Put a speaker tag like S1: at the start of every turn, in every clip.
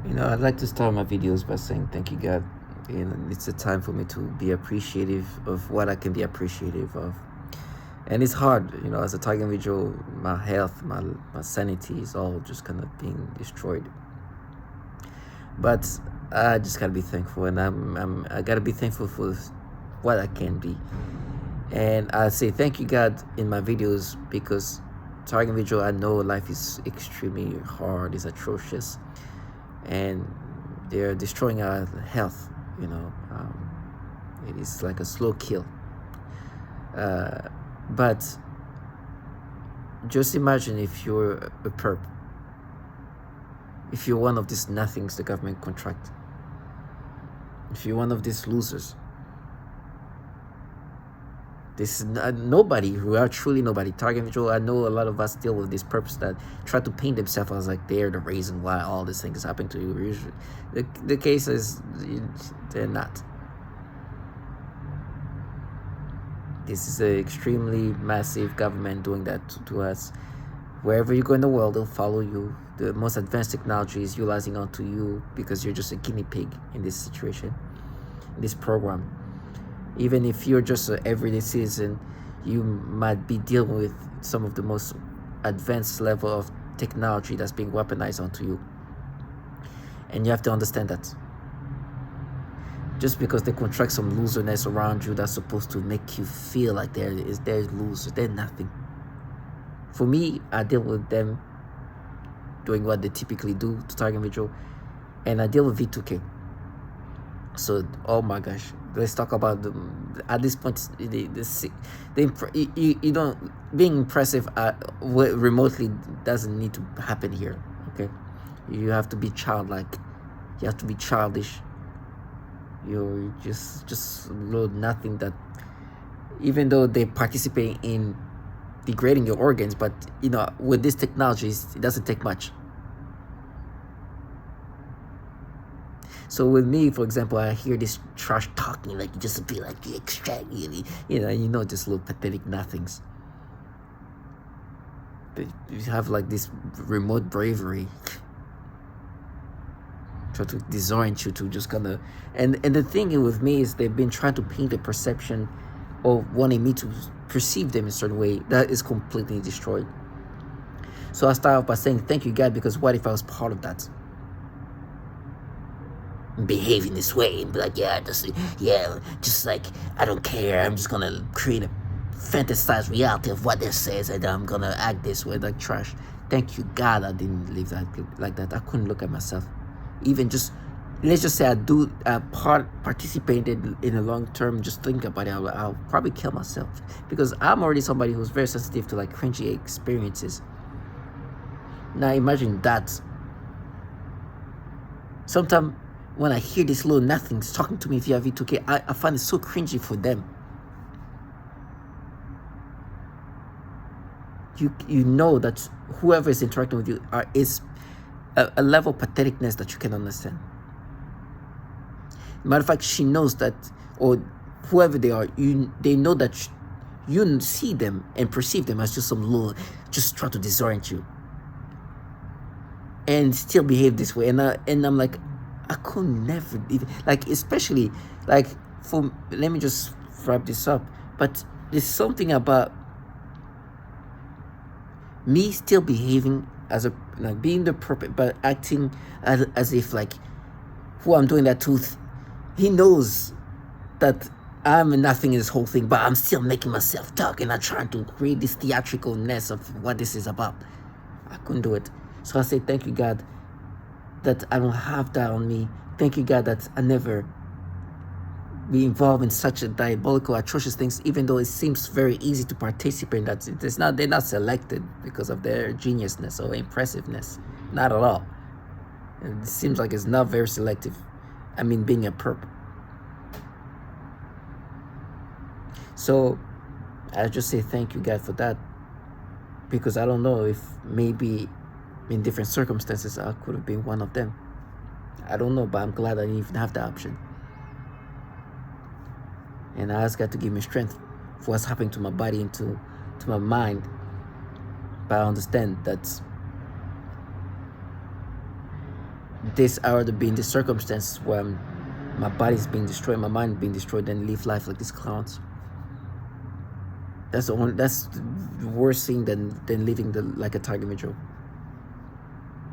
S1: I'd like to start my videos by saying thank you, God. It's a time for me to be appreciative of what I can be appreciative of. And it's hard, as a target individual, my health, my sanity is all just kind of being destroyed. But I just gotta be thankful, and I gotta be thankful for what I can be. And I say thank you, God, in my videos, because target individual, I know life is extremely hard, it's atrocious, and they're destroying our health. It is like a slow kill. But just imagine if you're a perp, if you're one of these nothings the government contract, if you're one of these losers. This is nobody. We are truly nobody. Target individual, I know a lot of us deal with this purpose that try to paint themselves as like they're the reason why all these things happen to you. Usually, the case is they're not. This is an extremely massive government doing that to us. Wherever you go in the world, they'll follow you. The most advanced technology is utilizing onto you because you're just a guinea pig in this situation, in this program. Even if you're just an everyday citizen, you might be dealing with some of the most advanced level of technology that's being weaponized onto you. And you have to understand that. Just because they contract some loserness around you that's supposed to make you feel like they're losers, they're nothing. For me, I deal with them doing what they typically do to target individual, and I deal with V2K. So, oh my gosh, let's talk about at this point, being impressive remotely doesn't need to happen here. Okay, you have to be childlike, you have to be childish. You're just load nothing that, even though they participate in degrading your organs, but with these technologies, it doesn't take much. So with me, for example, I hear this trash talking, like you just feel like you extract, just little pathetic nothings. But you have like this remote bravery, try to disorient you to just kind of, and the thing with me is they've been trying to paint a perception of wanting me to perceive them in a certain way that is completely destroyed. So I start off by saying thank you, God, because what if I was part of that? Behaving this way and be like, just like I don't care, I'm just gonna create a fantasized reality of what this says, and I'm gonna act this way like trash. Thank you, God, I didn't live that like that. I couldn't look at myself. Even just, let's just say I participated in a long term, just think about it, I'll probably kill myself, because I'm already somebody who's very sensitive to like cringy experiences. Now imagine that. Sometimes when I hear these little nothings talking to me via V2K, I find it so cringy for them. You know that whoever is interacting with you is a level of patheticness that you can understand. Matter of fact, she knows that, or whoever they are, they know that you see them and perceive them as just some little, just try to disorient you, and still behave this way. And I'm like, I could never even, like, especially like let me just wrap this up. But there's something about me still behaving as a, like, being the perfect, but acting as if like who I'm doing that to, he knows that I'm nothing in this whole thing, but I'm still making myself talk, and I'm trying to create this theatricalness of what this is about. I couldn't do it. So I say thank you, God, that I don't have that on me. Thank you, God, that I never be involved in such a diabolical, atrocious things, even though it seems very easy to participate in that. They're not selected because of their geniusness or impressiveness. Not at all. It seems like it's not very selective. I mean, being a perp. So I just say thank you, God, for that, because I don't know if maybe in different circumstances I could have been one of them. I don't know, but I'm glad I didn't even have that option. And I ask God to give me strength for what's happening to my body and to my mind. But I understand that this I rather be in the circumstances where my body's being destroyed, my mind being destroyed, than live life like these clowns. That's the worst thing than living like a target individual.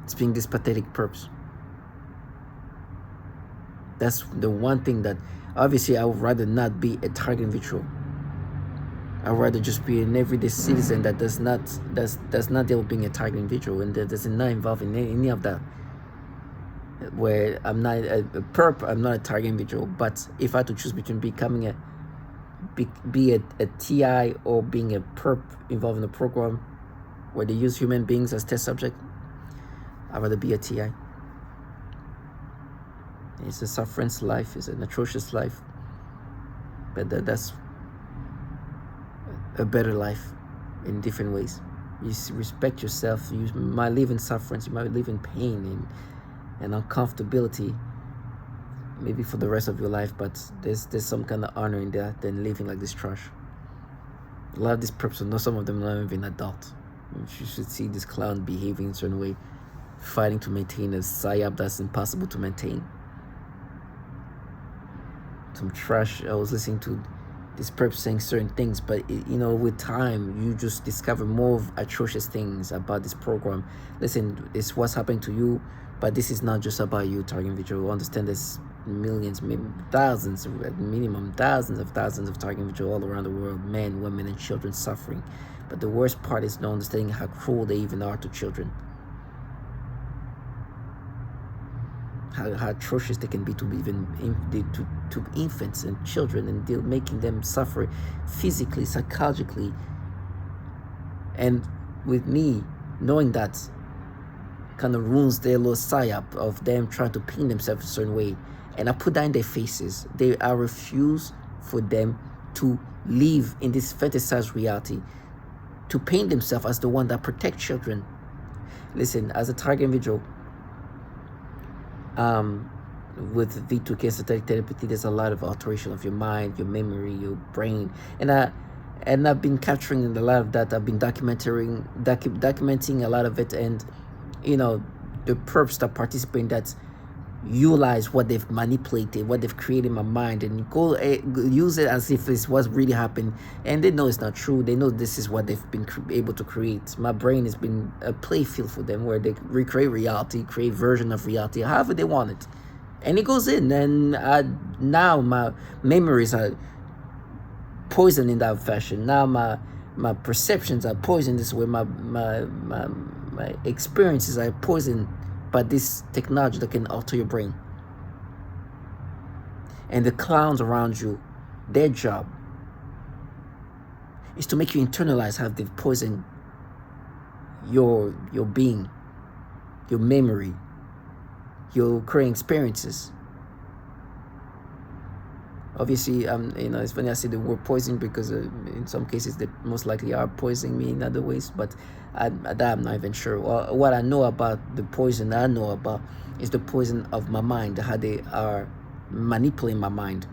S1: It's being this pathetic perps. That's the one thing that obviously I would rather not be a target individual. I'd rather just be an everyday citizen that does not deal with being a target individual, and that does not involve in any of that. Where I'm not a perp, I'm not a target individual. But if I had to choose between becoming be a TI or being a perp involved in a program where they use human beings as test subject, I'd rather be a TI. It's a sufferance life, it's an atrocious life, but that's a better life in different ways. You respect yourself. You might live in sufferance, you might live in pain and uncomfortability, maybe for the rest of your life, but there's some kind of honor in that than living like this trash. A lot of these perps, no, some of them are not even adult. You should see this clown behaving in a certain way, fighting to maintain a psyop that's impossible to maintain. Some trash. I was listening to this perp saying certain things, but with time you just discover more of atrocious things about this program. Listen, it's what's happening to you, but this is not just about you, target individual. Understand there's millions, maybe thousands, at minimum thousands of target individuals all around the world, men, women, and children suffering. But the worst part is not understanding how cruel they even are to children. How atrocious they can be to infants and children, and making them suffer physically, psychologically. And with me knowing that, kind of ruins their little psyop of them trying to paint themselves a certain way, and I put that in their faces. I refuse for them to live in this fantasized reality, to paint themselves as the one that protect children. Listen, as a target individual, with V2K synthetic telepathy, there's a lot of alteration of your mind, your memory, your brain, and I've been capturing a lot of that. I've been documenting a lot of it, and the perps that participate in that utilize what they've manipulated, what they've created in my mind, and go use it as if it's what's really happened, and they know it's not true. They know this is what they've been able to create. My brain has been a play field for them, where they recreate reality, create version of reality however they want it, and it goes in, and now my memories are poisoned in that fashion. Now my perceptions are poisoned this way. My experiences are poisoned by this technology that can alter your brain. And the clowns around you, their job is to make you internalize how they've poisoned your being, your memory, your current experiences. Obviously, it's funny I say the word poison, because in some cases they most likely are poisoning me in other ways, but that I'm not even sure. Well, what I know about the poison that I know about is the poison of my mind, how they are manipulating my mind,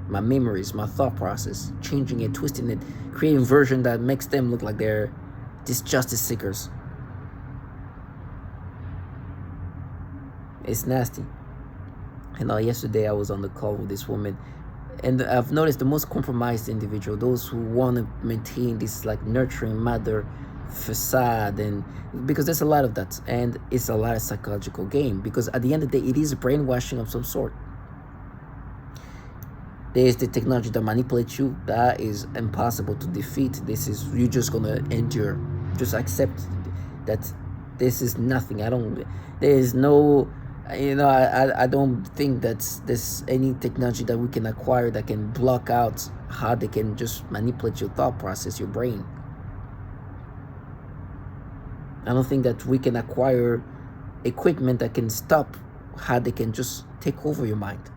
S1: my memories, my thought process, changing it, twisting it, creating a version that makes them look like they're just justice seekers. It's nasty. Yesterday I was on the call with this woman, and I've noticed the most compromised individual, those who want to maintain this like nurturing mother facade, and because there's a lot of that, and it's a lot of psychological game, because at the end of the day it is brainwashing of some sort. There's the technology that manipulates you, that is impossible to defeat. You're just gonna endure, just accept that this is nothing. There's no, I don't think that there's any technology that we can acquire that can block out how they can just manipulate your thought process, your brain. I don't think that we can acquire equipment that can stop how they can just take over your mind,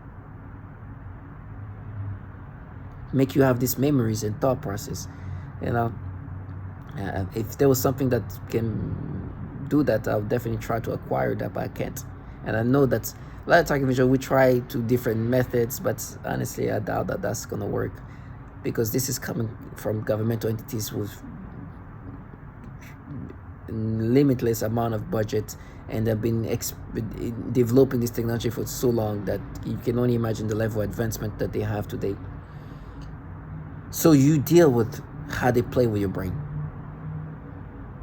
S1: make you have these memories and thought process. If there was something that can do that, I'll definitely try to acquire that, but I can't. And I know that a lot of target individuals, we try to different methods, but honestly I doubt that that's gonna work, because this is coming from governmental entities with limitless amount of budget and they've been developing this technology for so long that you can only imagine the level of advancement that they have today. So you deal with how they play with your brain.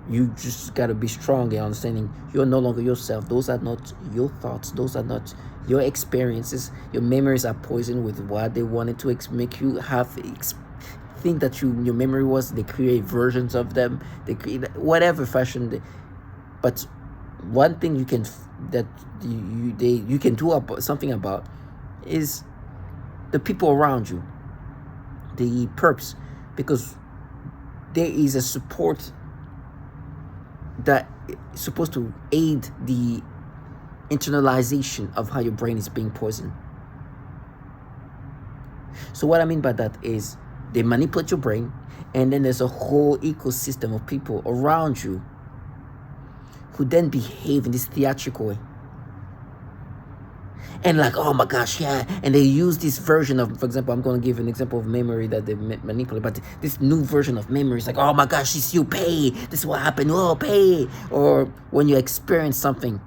S1: You just got to be strong in understanding you're no longer yourself. Those are not your thoughts. Those are not your experiences. Your memories are poisoned with what they wanted to make you have think that your memory was. They create versions of them. They create whatever fashion. But one thing you can do something about is the people around you, the perps, because there is a support that is supposed to aid the internalization of how your brain is being poisoned. So what I mean by that is they manipulate your brain, and then there's a whole ecosystem of people around you who then behave in this theatrical way. And like, oh my gosh, yeah. And they use this version of, for example, I'm going to give an example of memory that they manipulate, but this new version of memory is like, oh my gosh, it's you, pay. This is what happened. Oh, pay. Or when you experience something,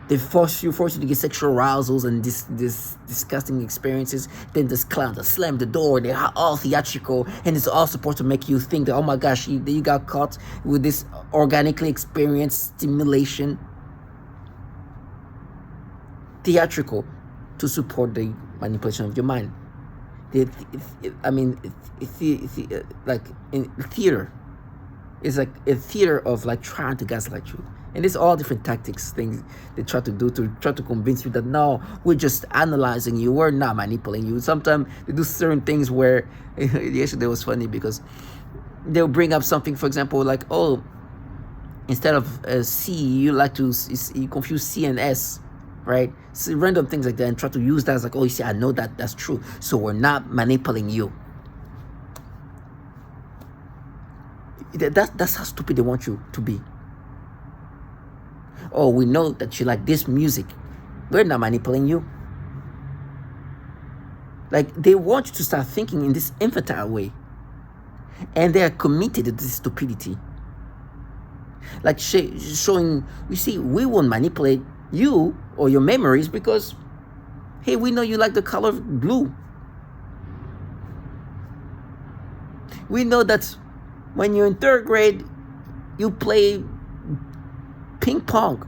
S1: they force you to get sexual arousals and this disgusting experiences. Then this clown that slam the door. They're all theatrical, and it's all supposed to make you think that, oh my gosh, you got caught with this organically experienced stimulation. Theatrical to support the manipulation of your mind. Like in theater, it's like a theater of like trying to gaslight you, and it's all different tactics, things they try to do to try to convince you that no, we're just analyzing you, we're not manipulating you. Sometimes they do certain things where yesterday was funny because they'll bring up something, for example, like, oh, instead of C, you like to you confuse C and S. Right? So random things like that, and try to use that as like, oh, you see, I know that's true, so we're not manipulating you. That's how stupid they want you to be. Oh, we know that you like this music, we're not manipulating you. Like, they want you to start thinking in this infantile way, and they are committed to this stupidity. Like showing, you see, we won't manipulate you or your memories because, hey, we know you like the color blue. We know that when you're in 3rd grade, you play ping pong.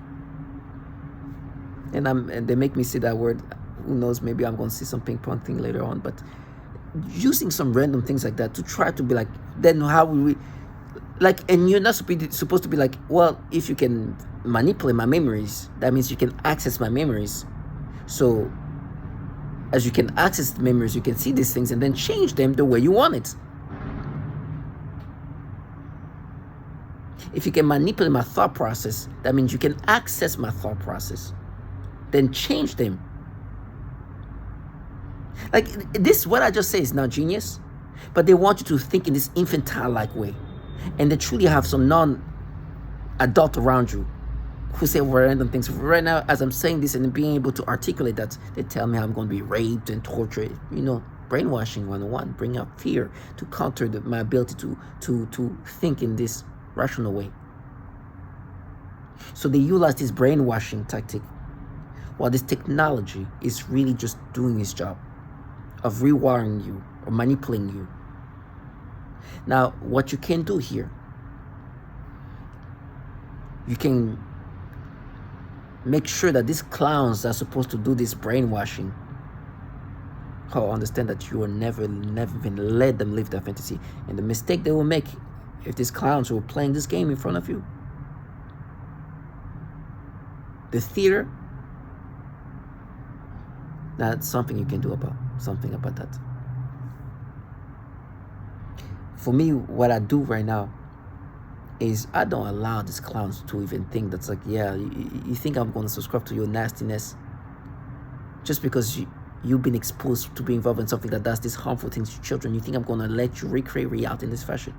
S1: And they make me say that word. Who knows, maybe I'm going to see some ping pong thing later on. But using some random things like that to try to be like, then how will we, like, and you're not supposed to be like, well, if you can manipulate my memories, that means you can access my memories. So as you can access the memories, you can see these things and then change them the way you want it. If you can manipulate my thought process, that means you can access my thought process, then change them. Like, this, what I just say is not genius, but they want you to think in this infantile-like way. And they truly have some non-adult around you who say random things. Right now, as I'm saying this and being able to articulate that, they tell me I'm going to be raped and tortured. You know, brainwashing 101, bring up fear to counter my ability to think in this rational way. So they utilize this brainwashing tactic, while this technology is really just doing its job of rewiring you or manipulating you. Now, what you can do here, you can make sure that these clowns that are supposed to do this brainwashing, understand that you will never even let them live that fantasy. And the mistake they will make if these clowns were playing this game in front of you, the theater, that's something you can do about that. For me, what I do right now is I don't allow these clowns to even think that's like, yeah, you think I'm going to subscribe to your nastiness just because you've been exposed to be involved in something that does these harmful things to children. You think I'm going to let you recreate reality in this fashion?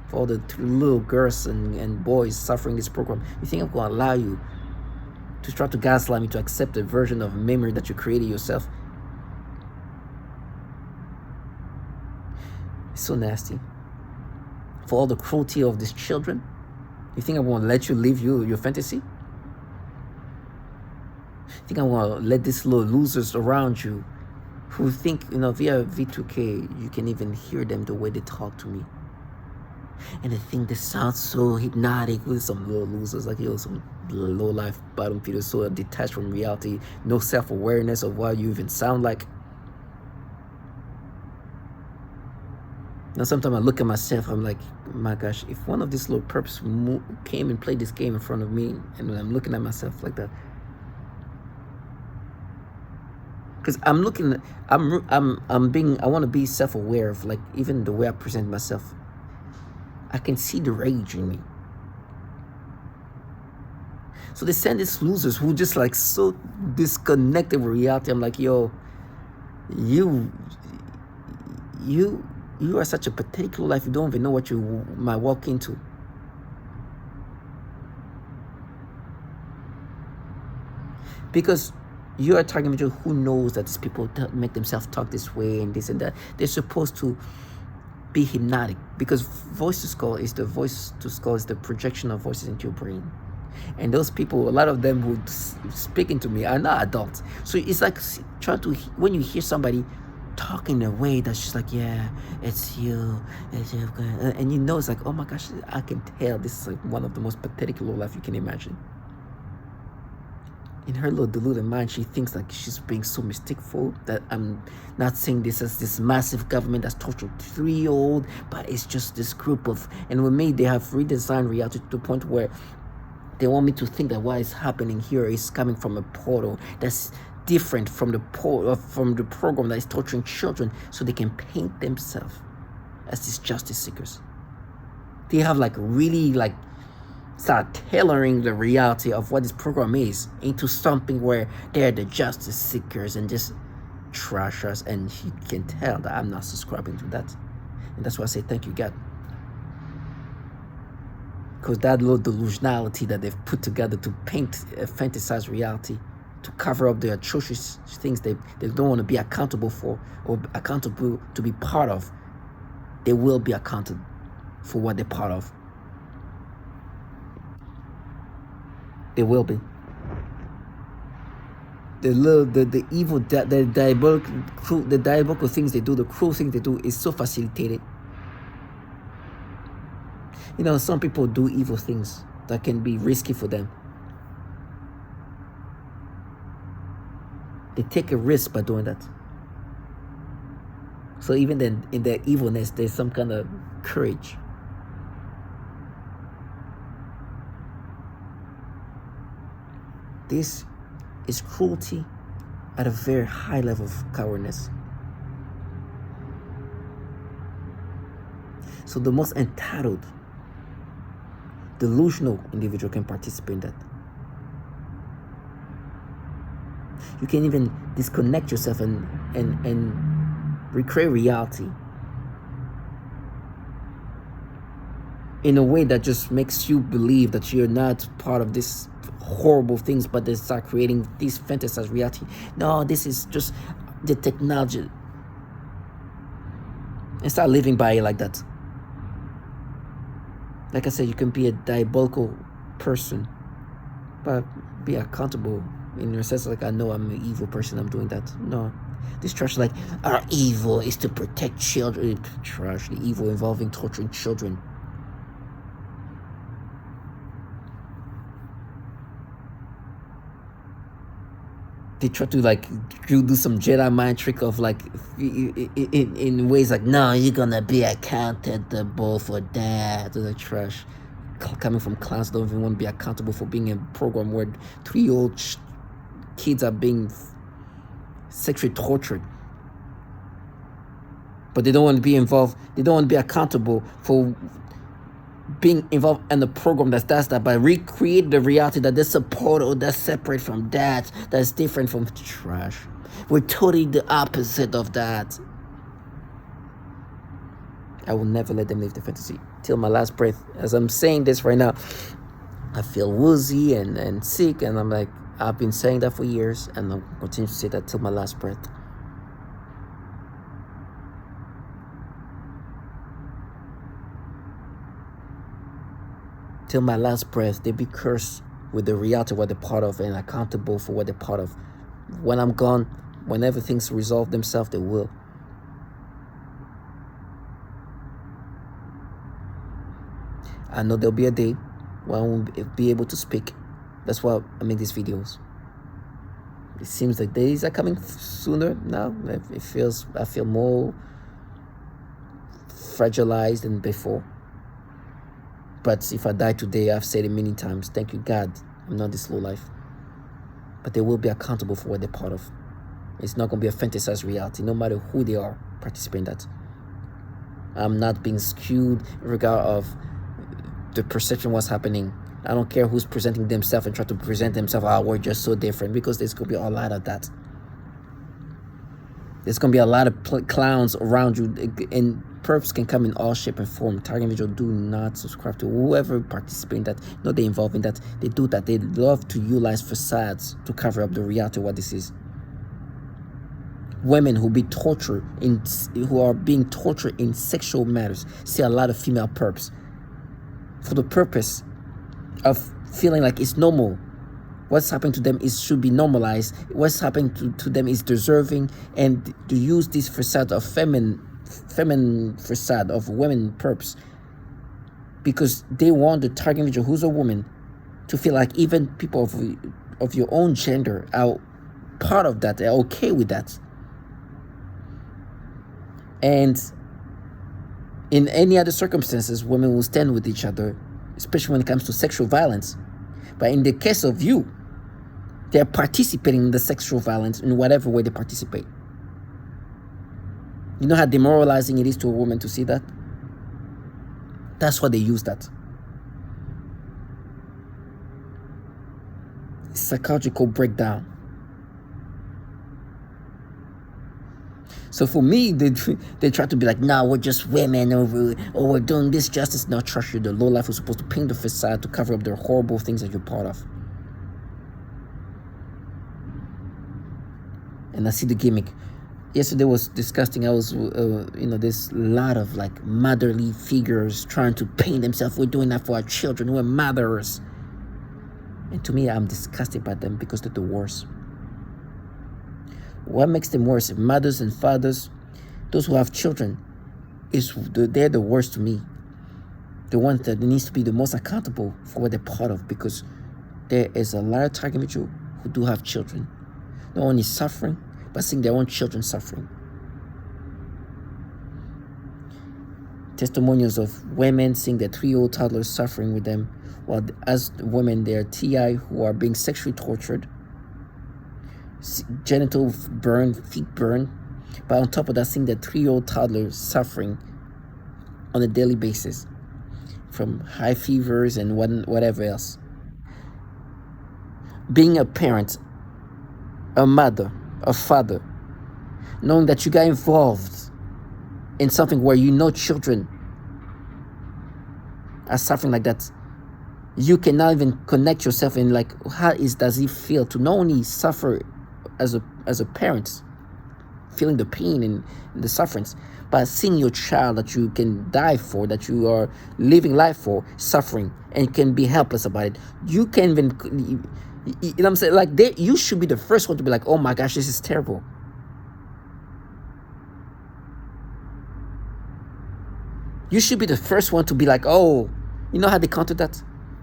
S1: For all the little girls and boys suffering this program, you think I'm going to allow you to try to gaslight me to accept a version of memory that you created yourself? It's so nasty. For all the cruelty of these children, You think I want to let you live your fantasy? You think I want to let these little losers around you who think, via V2K, you can even hear them the way they talk to me. And they think they sound so hypnotic with some little losers, like, some low life bottom feeders, so detached from reality, no self-awareness of what you even sound like. Now, sometimes I look at myself, I'm like, my gosh, if one of these little perps came and played this game in front of me, and I'm looking at myself like that, because I want to be self-aware of, like, even the way I present myself. I can see the rage in me. So they send these losers who just like so disconnected with reality. I'm like, yo, you are such a pathetic life. You don't even know what you might walk into. Because you are talking to who knows that these people make themselves talk this way and this and that. They're supposed to be hypnotic, because voice to skull is the projection of voices into your brain. And those people, a lot of them who speaking to me are not adults. So it's like trying to, when you hear somebody talking in a way that's just like, yeah, it's you, and it's like, oh my gosh, I can tell this is like one of the most pathetic low life you can imagine. In her little deluded mind, she thinks like she's being so mysticful, that I'm not saying this as this massive government that's tortured 3-year-old, but it's just this group of, and with me, they have redesigned reality to the point where they want me to think that what is happening here is coming from a portal that's different from the program that is torturing children, so they can paint themselves as these justice seekers. They have like really like start tailoring the reality of what this program is into something where they're the justice seekers and just trash us, and he can tell that I'm not subscribing to that. And that's why I say thank you, God. Because that little delusionality that they've put together to paint a fantasized reality, to cover up the atrocious things they don't want to be accountable for or accountable to be part of, they will be accounted for what they're part of. They will be. The evil, the diabolical things they do, the cruel things they do is so facilitated. Some people do evil things that can be risky for them. They take a risk by doing that. So even then, in their evilness, there's some kind of courage. This is cruelty at a very high level of cowardness. So the most entitled, delusional individual can participate in that. You can even disconnect yourself and recreate reality in a way that just makes you believe that you're not part of this horrible things, but they start creating this fantasized reality. No, this is just the technology, and start living by it like that. Like I said, you can be a diabolical person, but be accountable in your sense. Like, I know I'm an evil person, I'm doing that. No, this trash, like, our evil is to protect children. Trash, the evil involving torturing children. They try to like do some Jedi mind trick of like in ways like, no, you're gonna be accountable for that. The trash coming from clowns don't even want to be accountable for being in a program where 3-year-old kids are being sexually tortured, but they don't want to be involved. They don't want to be accountable for being involved in the program that does that, by recreate the reality that there's a portal that's separate from that, that's different from trash. We're totally the opposite of that. I will never let them live the fantasy till my last breath. As I'm saying this right now, I feel woozy and sick, and I'm like, I've been saying that for years, and I'll continue to say that till my last breath. till my last breath, they be cursed with the reality of what they're part of and accountable for what they're part of. When I'm gone, whenever things resolve themselves, they will. I know there'll be a day when I won't be able to speak. That's why I make these videos. It seems like days are coming sooner now. I feel more fragilized than before. But if I die today, I've said it many times, thank you God, I'm not this low life. But they will be accountable for what they're part of. It's not going to be a fantasized reality, no matter who they are participating in that. I'm not being skewed in regard of the perception of what's happening. I don't care who's presenting themselves and try to present themselves, oh, we're just so different, because there's going to be a lot of that. There's going to be a lot of clowns around you, and perps can come in all shape and form. Target individual, do not subscribe to whoever participates in that. No, they involved in that. They do that. They love to utilize facades to cover up the reality of what this is. Women who are being tortured in sexual matters see a lot of female perps for the purpose of feeling like it's normal. What's happening to them should be normalized. What's happening to them is deserving, and to use this facade of feminine facade of women perps, because they want the target individual who's a woman to feel like even people of your own gender are part of that, they're okay with that. And in any other circumstances, women will stand with each other, especially when it comes to sexual violence. But in the case of you, they're participating in the sexual violence in whatever way they participate. You know how demoralizing it is to a woman to see that? That's why they use that. Psychological breakdown. So for me, they try to be like, nah, we're just women, or we're doing this justice. Not trust you. The low life was supposed to paint the facade to cover up their horrible things that you're part of. And I see the gimmick. Yesterday was disgusting. I was, there's a lot of like motherly figures trying to paint themselves. We're doing that for our children. We're mothers. And to me, I'm disgusted by them because they're the worst. What makes them worse? Mothers and fathers, those who have children, they're the worst to me. The ones that needs to be the most accountable for what they're part of, because there is a lot of target individuals who do have children, not only suffering, but seeing their own children suffering. Testimonials of women seeing their 3-year-old toddlers suffering with them, while as women, they are TI who are being sexually tortured, genital burn, feet burn, but on top of that, seeing the 3-year-old toddler suffering on a daily basis from high fevers and whatever else. Being a parent, a mother, a father, knowing that you got involved in something where children are suffering like that, you cannot even connect yourself in like, how does it feel to not only suffer as a parent, feeling the pain and the sufferings, but seeing your child that you can die for, that you are living life for, suffering, and you can be helpless about it. You can even, you know what I'm saying? Like, you should be the first one to be like, oh my gosh, this is terrible. You should be the first one to be like, oh, you know how they counter that?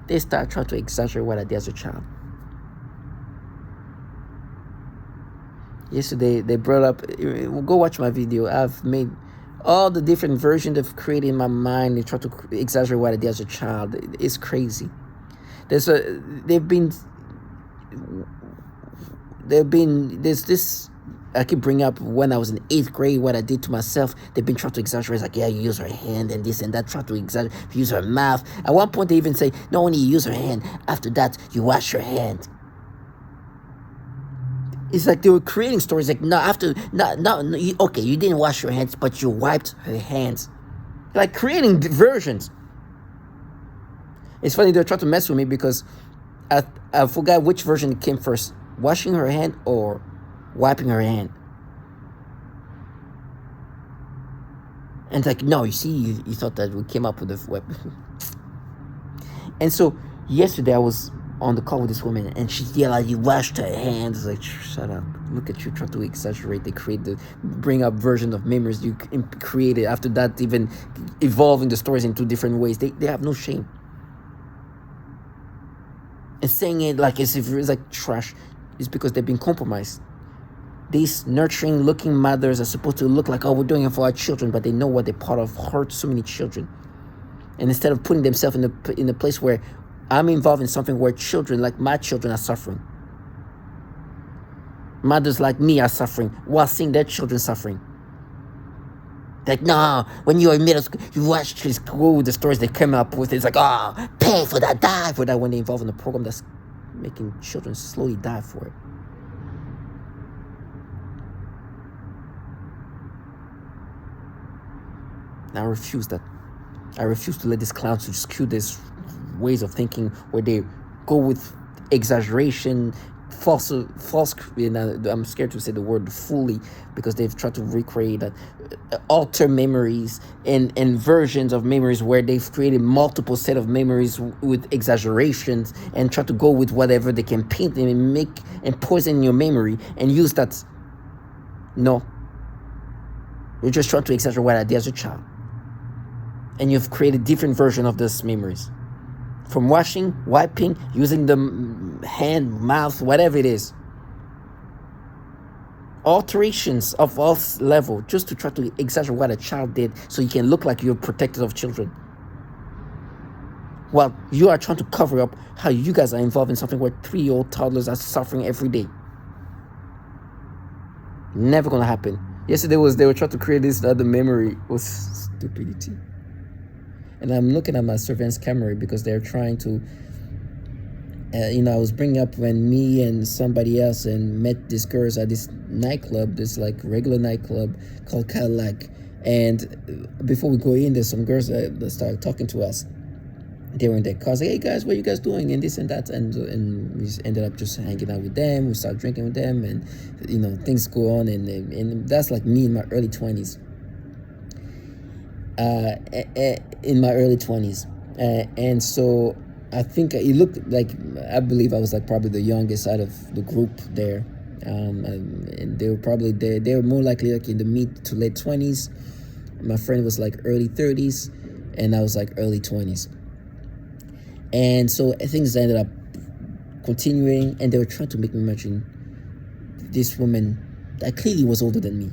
S1: They start trying to exaggerate what I did as a child. Yesterday, they brought up, go watch my video. I've made all the different versions of creating in my mind. They try to exaggerate what I did as a child. It's crazy. There's this, I keep bringing up when I was in 8th grade, what I did to myself. They've been trying to exaggerate. It's like, yeah, you use her hand and this and that. Try to exaggerate, use her mouth. At one point, they even say, not only you use her hand, after that, you wash your hand. It's like they were creating stories like, okay, you didn't wash your hands, but you wiped her hands. Like creating versions. It's funny, they're trying to mess with me because I forgot which version came first. Washing her hand or wiping her hand. And like, no, you see, you thought that we came up with the weapon. And so yesterday I was on the call with this woman, and she yelled like, "You washed her hands." Like, shut up! Look at you, try to exaggerate. They create bring up version of memories you created. After that, even evolving the stories into different ways. They have no shame. And saying it like as if it's like trash is because they've been compromised. These nurturing looking mothers are supposed to look like, oh, we're doing it for our children, but they know what they're part of hurt so many children. And instead of putting themselves in a place where I'm involved in something where children, like my children, are suffering. Mothers like me are suffering while seeing their children suffering. Like, no, when you were in middle school, you watched this school, the stories they came up with. It's like, oh, pay for that, die for that, when they're involved in a program that's making children slowly die for it. And I refuse that. I refuse to let these clowns to skew these ways of thinking where they go with exaggeration, false. I'm scared to say the word fully because they've tried to recreate that, alter memories and versions of memories where they've created multiple set of memories with exaggerations and try to go with whatever they can paint and make and poison your memory and use that. No, you're just trying to exaggerate what I did as a child. And you've created different version of those memories. From washing, wiping, using the hand, mouth, whatever it is. Alterations of all level just to try to exaggerate what a child did so you can look like you're protective of children. While you are trying to cover up how you guys are involved in something where 3-year-old toddlers are suffering every day. Never gonna happen. Yesterday they were trying to create this other memory. It was stupidity. And I'm looking at my surveillance camera because they're trying to, I was bringing up when me and somebody else and met these girls at this nightclub, this like regular nightclub called Cadillac. And before we go in, there's some girls that started talking to us. They were in their cars, like, hey guys, what are you guys doing? And this and that. And we ended up just hanging out with them. We started drinking with them, and things go on. And that's like me in my early 20s. In my early 20s, and so I think it looked like, I believe I was like probably the youngest out of the group there, and they were probably they were more likely like in the mid to late 20s. My friend was like early 30s, and I was like early 20s, and so things ended up continuing, and they were trying to make me imagine this woman that clearly was older than me.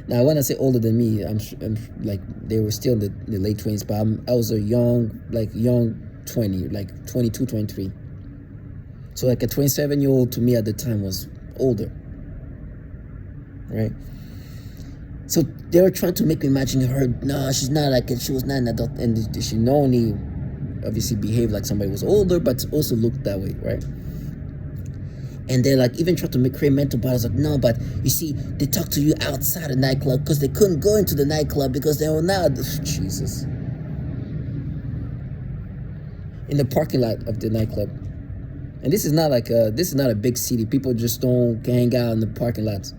S1: Now, when I say older than me, I'm like they were still in the late 20s, but I was a young 20, like 22, 23. So like a 27-year-old to me at the time was older, right? So they were trying to make me imagine her. No, she's not like she was not an adult, and she not only obviously behaved like somebody was older, but also looked that way, right? And they're like even trying to create mental battles. Like, no, but you see, they talk to you outside the nightclub because they couldn't go into the nightclub because they were now Jesus in the parking lot of the nightclub. And this is not a big city. People just don't hang out in the parking lots.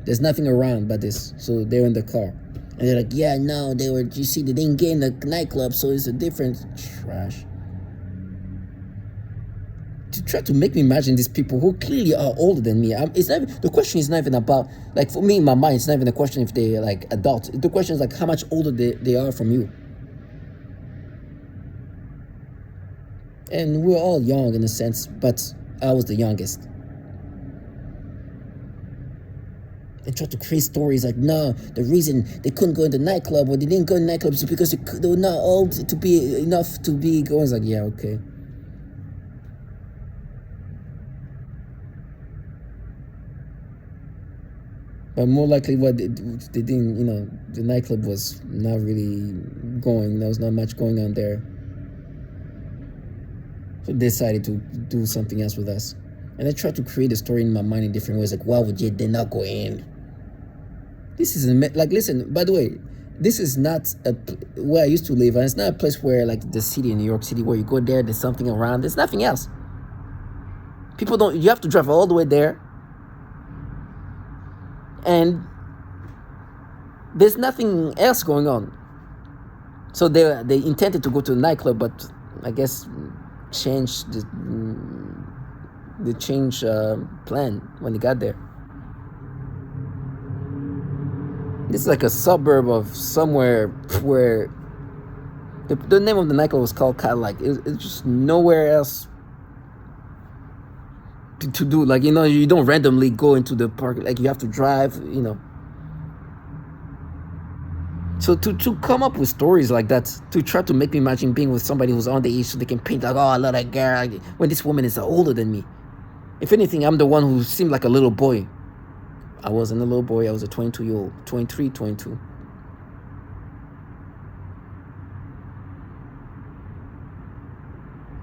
S1: There's nothing around but this. So they're in the car, and they're like, yeah, no, they didn't get in the nightclub, so it's a different trash. To try to make me imagine these people who clearly are older than me. The question is not even about, like, for me in my mind, it's not even a question if they're like adults. The question is like how much older they are from you. And we're all young in a sense, but I was the youngest. They tried to create stories like, no, the reason they couldn't go in the nightclub or they didn't go in the nightclub is because they were not old to be enough to be going. I was like, yeah, okay. But more likely, what they didn't, the nightclub was not really going. There was not much going on there. So they decided to do something else with us. And I tried to create a story in my mind in different ways. Like, why would they not go in? This isn't, like, listen, by the way, this is not where I used to live. And it's not a place where, like, the city in New York City, where you go there, there's something around. There's nothing else. You have to drive all the way there. And there's nothing else going on. So they intended to go to the nightclub, but I guess, change the change plan when they got there. This is like a suburb of somewhere where the name of the nightclub was called Cadillac. It's just nowhere else to do. Like, you don't randomly go into the park. Like, you have to drive. So to come up with stories like that, to try to make me imagine being with somebody who's on the age so they can paint like, oh, I love that girl, when this woman is older than me. If anything, I'm the one who seemed like a little boy. I wasn't a little boy. I was a 22-year-old, 23, 22.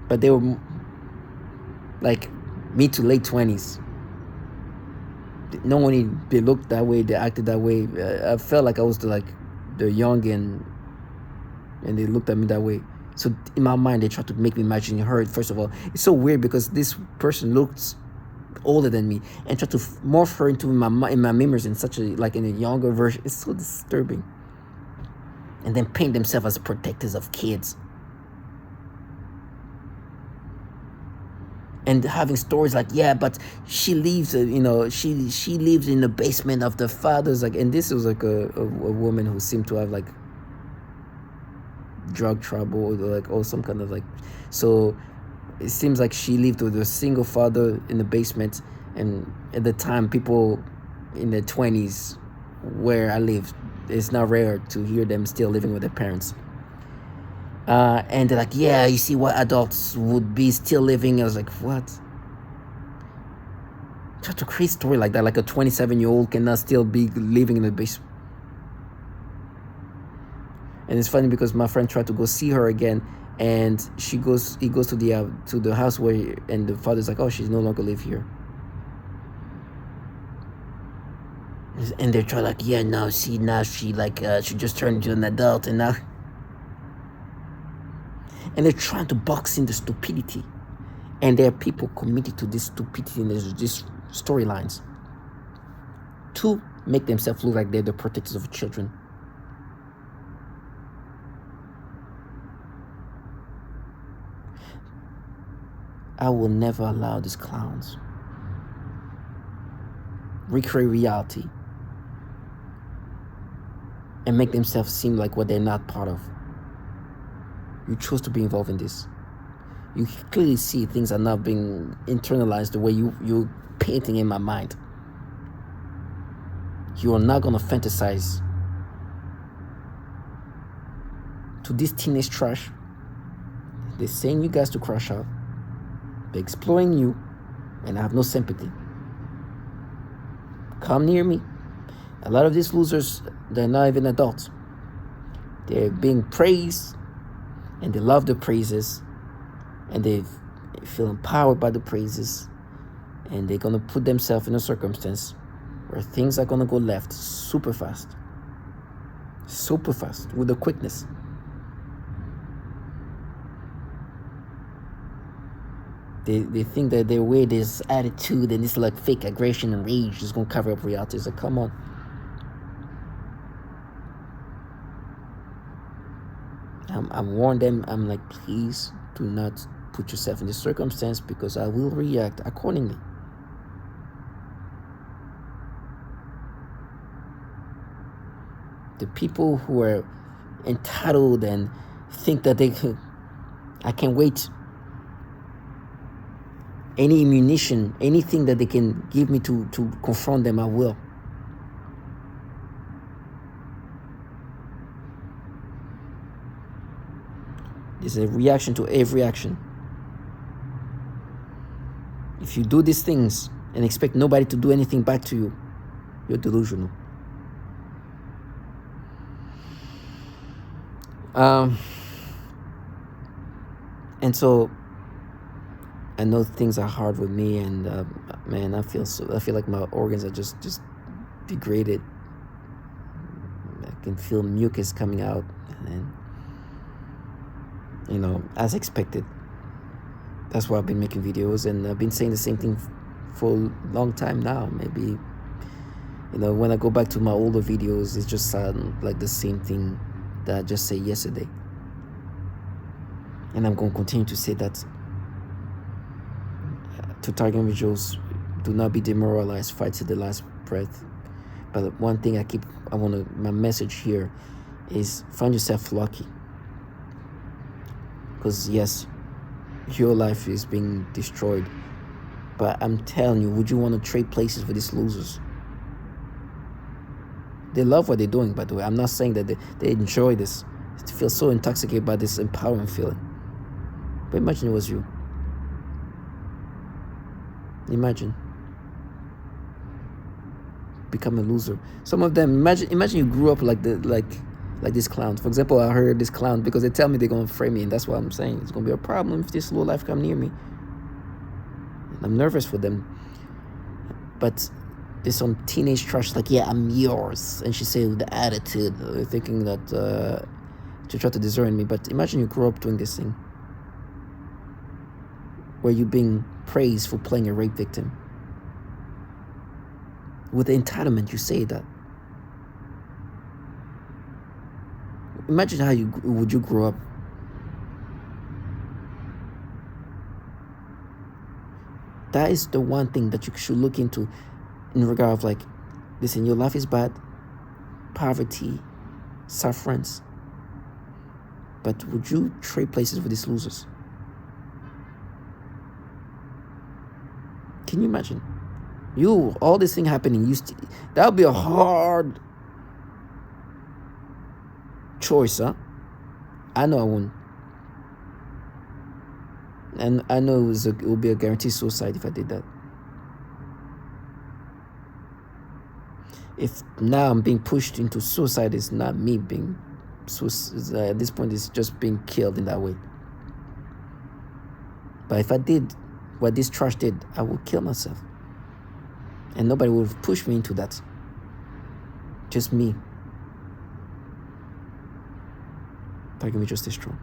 S1: But they were like mid to late 20s. No one, they looked that way, they acted that way. I felt like I was the young and they looked at me that way. So in my mind, they tried to make me imagine her. First of all, it's so weird because this person looked older than me and tried to morph her into my memories in such in a younger version. It's so disturbing. And then paint themselves as protectors of kids. And having stories like, yeah, but she lives, she lives in the basement of the father's, and this was like a woman who seemed to have drug trouble or some kind of so it seems like she lived with a single father in the basement. And at the time, people in their 20s where I lived, it's not rare to hear them still living with their parents. And they're like, yeah, you see what adults would be still living. I was like, what? Try to create a story like that, like a 27-year-old cannot still be living in the basement. And it's funny because my friend tried to go see her again, and he goes to the house and the father's like, oh, she's no longer live here. And they're trying yeah, no, see, now she she just turned into an adult, and now. And they're trying to box in the stupidity. And there are people committed to this stupidity and these storylines to make themselves look like they're the protectors of children. I will never allow these clowns recreate reality and make themselves seem like what they're not part of. You chose to be involved in this. You clearly see things are not being internalized the way you're painting in my mind. You are not going to fantasize to this teenage trash. They're saying you guys to crash out. They're exploring you, and I have no sympathy. Come near me. A lot of these losers, they're not even adults. They're being praised, and they love the praises, and they feel empowered by the praises, and they're going to put themselves in a circumstance where things are going to go left super fast with a quickness. They think that their way, this attitude and this fake aggression and rage is going to cover up reality. It's like, come on. I warned them. I'm like, please do not put yourself in this circumstance because I will react accordingly. The people who are entitled and think that I can't wait. Any ammunition, anything that they can give me to confront them, I will. There's a reaction to every action. If you do these things and expect nobody to do anything back to you, you're delusional. And so I know things are hard with me, and man, I feel like my organs are just degraded. I can feel mucus coming out, and as expected. That's why I've been making videos, and I've been saying the same thing for a long time now. Maybe when I go back to my older videos, it just sound like the same thing that I just said yesterday. And I'm going to continue to say that to target individuals: do not be demoralized, fight to the last breath. But one thing my message here is find yourself lucky. Because yes, your life is being destroyed. But I'm telling you, would you want to trade places with these losers? They love what they're doing, by the way. I'm not saying that they enjoy this. They feel so intoxicated by this empowering feeling. But imagine it was you. Imagine become a loser. Some of them, imagine you grew up like this clown. For example, I heard this clown because they tell me they're gonna frame me, and that's what I'm saying. It's gonna be a problem if this low life come near me. I'm nervous for them. But there's some teenage trash like, yeah, I'm yours, and she said with the attitude, thinking that to try to discern me. But imagine you grew up doing this thing, where you're being praised for playing a rape victim. With entitlement, you say that. Imagine how would you grow up. That is the one thing that you should look into in regard of like, listen, your life is bad, poverty, sufferance, but would you trade places with these losers? Can you imagine? All this thing happening, that would be a hard choice, huh? I know I won't. And I know it would be a guaranteed suicide if I did that. If now I'm being pushed into suicide, it's not me being suicide. At this point, it's just being killed in that way. But if I did what this trash did, I would kill myself. And nobody would push me into that. Just me. Target me just stay strong.